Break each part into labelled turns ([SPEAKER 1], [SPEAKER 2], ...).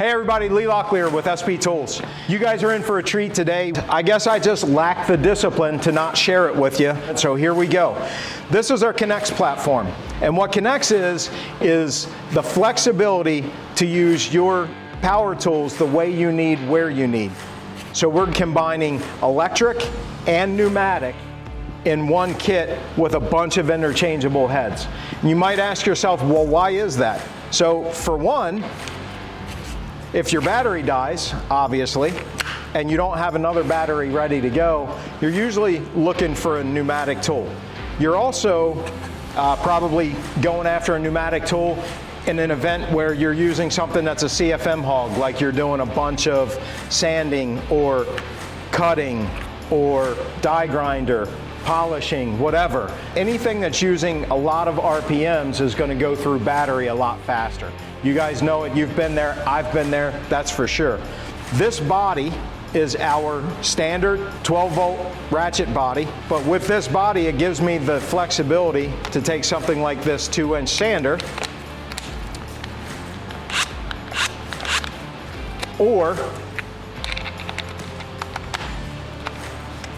[SPEAKER 1] Hey everybody, Lee Locklear with SP Tools. You guys are in for a treat today. I guess I just lack the discipline to not share it with you, so here we go. This is our ConX platform, and what ConX is the flexibility to use your power tools the way you need, where you need. So we're combining electric and pneumatic in one kit with a bunch of interchangeable heads. You might ask yourself, well, why is that? So for one, if your battery dies, obviously, and you don't have another battery ready to go, you're usually looking for a pneumatic tool. You're also probably going after a pneumatic tool in an event where you're using something that's a CFM hog, like you're doing a bunch of sanding or cutting or die grinder, polishing, whatever. Anything that's using a lot of RPMs is going to go through battery a lot faster. You guys know it, you've been there, I've been there, that's for sure. This body is our standard 12-volt ratchet body, but with this body it gives me the flexibility to take something like this 2-inch sander or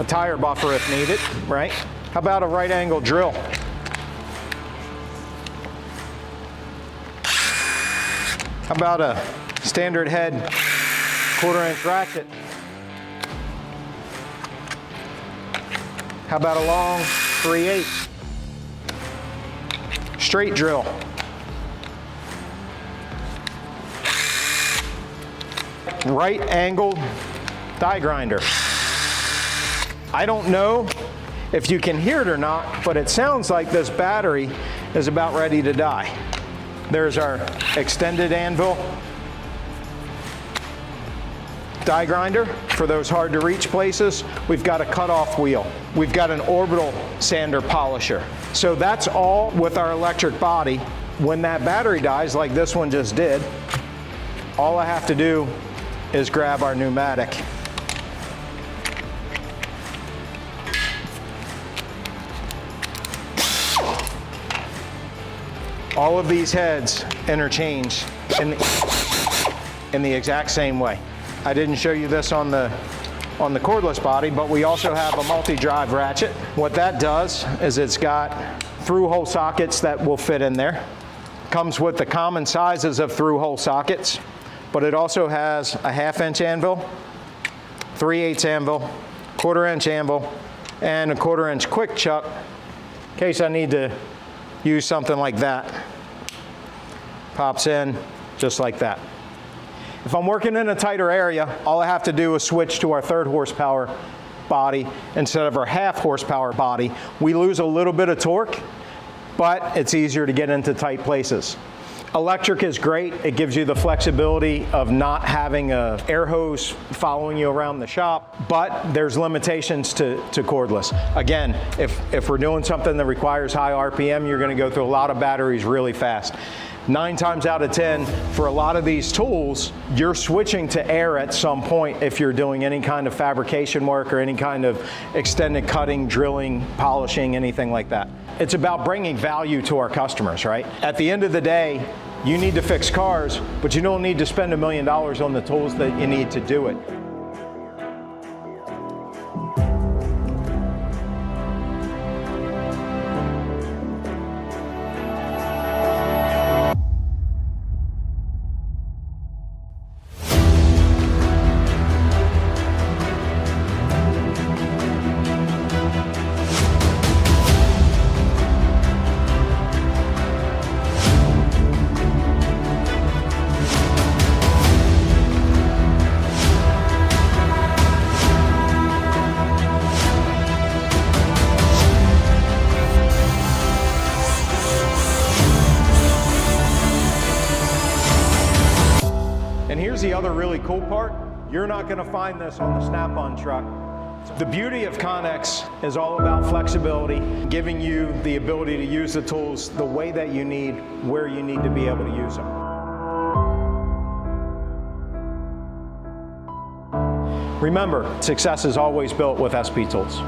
[SPEAKER 1] a tire buffer if needed, right? How about a right angle drill? How about a standard head 1/4-inch ratchet? How about a long 3/8 straight drill? Right angled die grinder. I don't know if you can hear it or not, but it sounds like this battery is about ready to die. There's our extended anvil die grinder for those hard to reach places. We've got a cutoff wheel. We've got an orbital sander polisher. So that's all with our electric body. When that battery dies, like this one just did, all I have to do is grab our pneumatic. All of these heads interchange in the exact same way. I didn't show you this on the cordless body, but we also have a multi-drive ratchet. What that does is it's got through-hole sockets that will fit in there. Comes with the common sizes of through-hole sockets, but it also has a 1/2-inch anvil, 3/8 anvil, 1/4-inch anvil, and a 1/4-inch quick chuck in case I need to use something like that. Pops in just like that. If I'm working in a tighter area, all I have to do is switch to our 3rd horsepower body instead of our 1/2 horsepower body. We lose a little bit of torque, but it's easier to get into tight places. Electric is great. It gives you the flexibility of not having an air hose following you around the shop, but there's limitations to cordless. Again, if we're doing something that requires high RPM, you're going to go through a lot of batteries really fast. 9 times out of 10, for a lot of these tools, you're switching to air at some point if you're doing any kind of fabrication work or any kind of extended cutting, drilling, polishing, anything like that. It's about bringing value to our customers, right? At the end of the day, you need to fix cars, but you don't need to spend $1 million on the tools that you need to do it. And here's the other really cool part. You're not going to find this on the Snap-on truck. The beauty of ConX is all about flexibility, giving you the ability to use the tools the way that you need, where you need to be able to use them. Remember, success is always built with SP Tools.